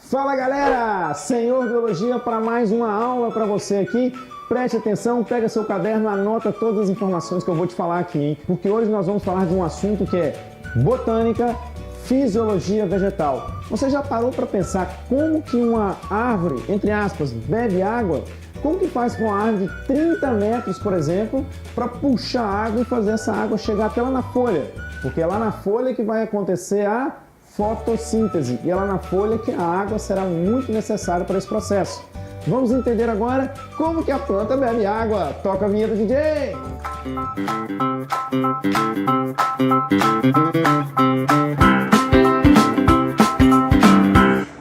Fala galera, Senhor Biologia para mais uma aula para você aqui. Preste atenção, pega seu caderno, anota todas as informações que eu vou te falar aqui, hein? Porque hoje nós vamos falar de um assunto que é botânica, fisiologia vegetal. Você já parou para pensar como que uma árvore, entre aspas, bebe água? Como que faz com uma árvore de 30 metros, por exemplo, para puxar água e fazer essa água chegar até lá na folha? Porque é lá na folha que vai acontecer a fotossíntese e é lá na folha que a água será muito necessária para esse processo. Vamos entender agora como que a planta bebe água. Toca a vinheta, DJ!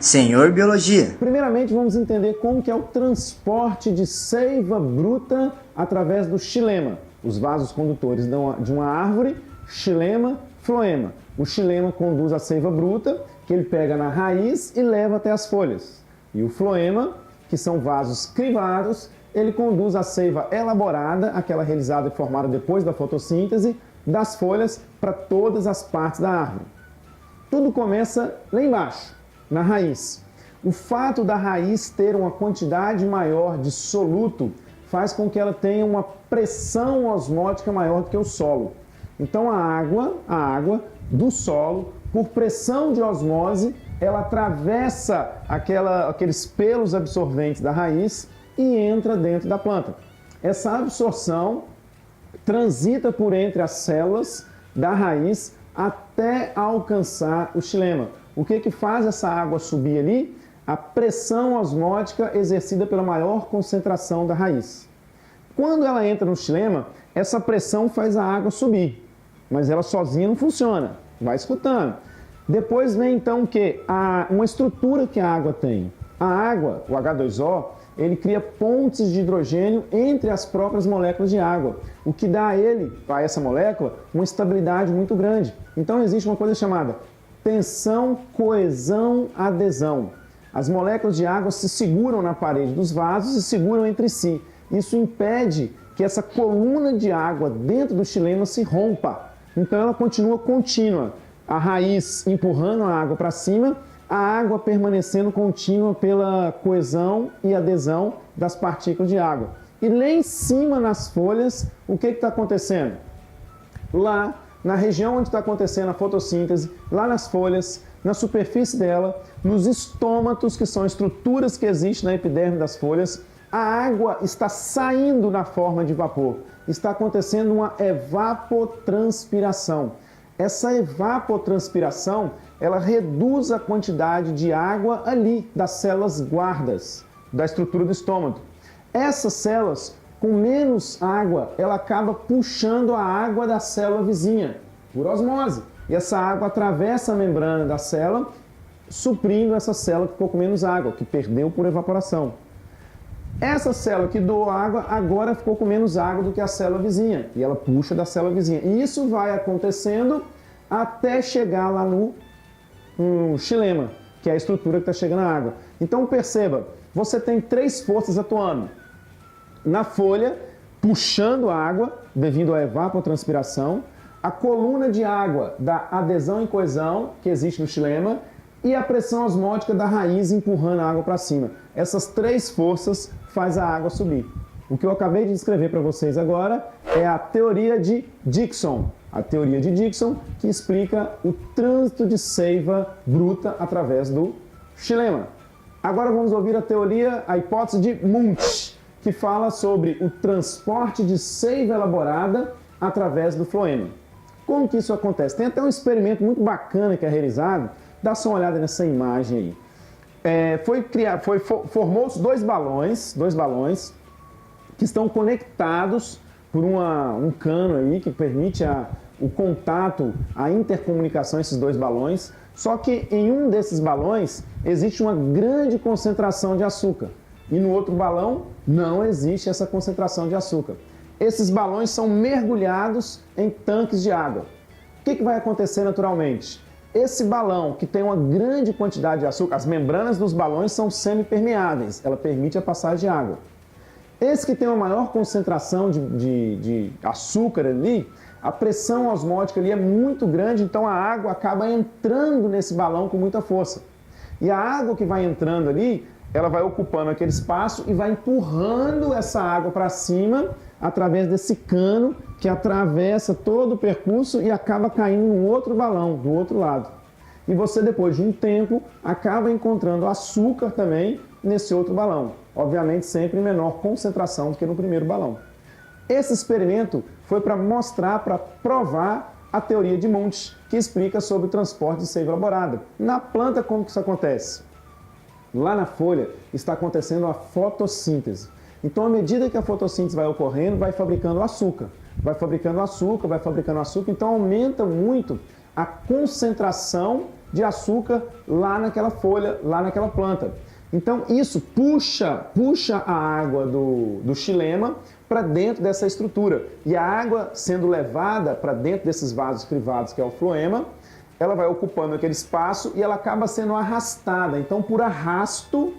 Senhor Biologia. Primeiramente, vamos entender como que é o transporte de seiva bruta através do xilema. Os vasos condutores de uma árvore, xilema, floema. O xilema conduz a seiva bruta, que ele pega na raiz e leva até as folhas. E o floema, que são vasos crivados, ele conduz a seiva elaborada, aquela realizada e formada depois da fotossíntese, das folhas para todas as partes da árvore. Tudo começa lá embaixo, na raiz. O fato da raiz ter uma quantidade maior de soluto faz com que ela tenha uma pressão osmótica maior do que o solo. Então a água do solo, por pressão de osmose, ela atravessa aqueles pelos absorventes da raiz e entra dentro da planta. Essa absorção transita por entre as células da raiz até alcançar o xilema. O que faz essa água subir ali? A pressão osmótica exercida pela maior concentração da raiz. Quando ela entra no xilema, essa pressão faz a água subir, mas ela sozinha não funciona. Vai escutando. Depois vem então o que? Uma estrutura que a água tem. A água, o H2O, ele cria pontes de hidrogênio entre as próprias moléculas de água, o que dá a essa molécula, uma estabilidade muito grande. Então existe uma coisa chamada tensão, coesão, adesão. As moléculas de água se seguram na parede dos vasos e seguram entre si. Isso impede que essa coluna de água dentro do xilema se rompa. Então ela continua contínua. A raiz empurrando a água para cima, a água permanecendo contínua pela coesão e adesão das partículas de água. E lá em cima nas folhas, o que está acontecendo? Lá na região onde está acontecendo a fotossíntese, lá nas folhas, na superfície dela, nos estômatos, que são estruturas que existem na epiderme das folhas, a água está saindo na forma de vapor. Está acontecendo uma evapotranspiração. Essa evapotranspiração, ela reduz a quantidade de água ali das células guardas da estrutura do estômago. Essas células, com menos água, ela acaba puxando a água da célula vizinha, por osmose. E essa água atravessa a membrana da célula, suprindo essa célula que ficou com menos água, que perdeu por evaporação. Essa célula que doou água, agora ficou com menos água do que a célula vizinha, e ela puxa da célula vizinha. E isso vai acontecendo até chegar lá no xilema, que é a estrutura que está chegando a água. Então perceba, você tem três forças atuando. Na folha, puxando a água, devido à evapotranspiração, a coluna de água da adesão e coesão, que existe no xilema, e a pressão osmótica da raiz empurrando a água para cima. Essas três forças faz a água subir. O que eu acabei de descrever para vocês agora é a teoria de Dickson. A teoria de Dickson que explica o trânsito de seiva bruta através do xilema. Agora vamos ouvir a hipótese de Munch, que fala sobre o transporte de seiva elaborada através do floema. Como que isso acontece? Tem até um experimento muito bacana que é realizado. Dá só uma olhada nessa imagem aí. Formou-se dois balões que estão conectados por um cano aí que permite o contato, a intercomunicação esses dois balões. Só que em um desses balões existe uma grande concentração de açúcar e no outro balão não existe essa concentração de açúcar. Esses balões são mergulhados em tanques de água. O que vai acontecer naturalmente? Esse balão que tem uma grande quantidade de açúcar, as membranas dos balões são semipermeáveis, ela permite a passagem de água. Esse que tem uma maior concentração de açúcar ali, a pressão osmótica ali é muito grande, então a água acaba entrando nesse balão com muita força. E a água que vai entrando ali, ela vai ocupando aquele espaço e vai empurrando essa água para cima através desse cano que atravessa todo o percurso e acaba caindo num outro balão, do outro lado. E você, depois de um tempo, acaba encontrando açúcar também nesse outro balão. Obviamente, sempre em menor concentração do que no primeiro balão. Esse experimento foi para mostrar, para provar a teoria de Montes, que explica sobre o transporte de seiva elaborada. Na planta, como que isso acontece? Lá na folha está acontecendo a fotossíntese. Então, à medida que a fotossíntese vai ocorrendo, vai fabricando açúcar. Vai fabricando açúcar, vai fabricando açúcar. Então, aumenta muito a concentração de açúcar lá naquela folha, lá naquela planta. Então, isso puxa a água do xilema para dentro dessa estrutura. E a água sendo levada para dentro desses vasos privados, que é o floema, ela vai ocupando aquele espaço e ela acaba sendo arrastada. Então, por arrasto,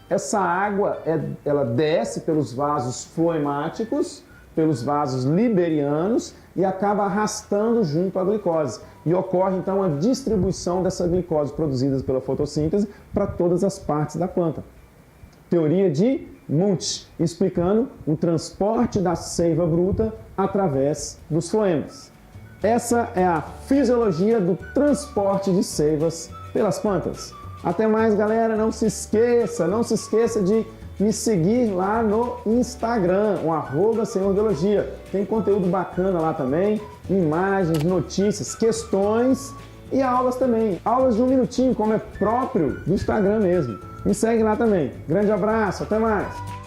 essa água ela desce pelos vasos floemáticos, pelos vasos liberianos e acaba arrastando junto a glicose. E ocorre, então, a distribuição dessa glicose produzida pela fotossíntese para todas as partes da planta. Teoria de Montes, explicando o transporte da seiva bruta através dos floemas. Essa é a fisiologia do transporte de seivas pelas plantas. Até mais, galera. Não se esqueça de me seguir lá no Instagram, @senhorbiologia. Tem conteúdo bacana lá também, imagens, notícias, questões e aulas também. Aulas de 1 minutinho, como é próprio do Instagram mesmo. Me segue lá também. Grande abraço, até mais!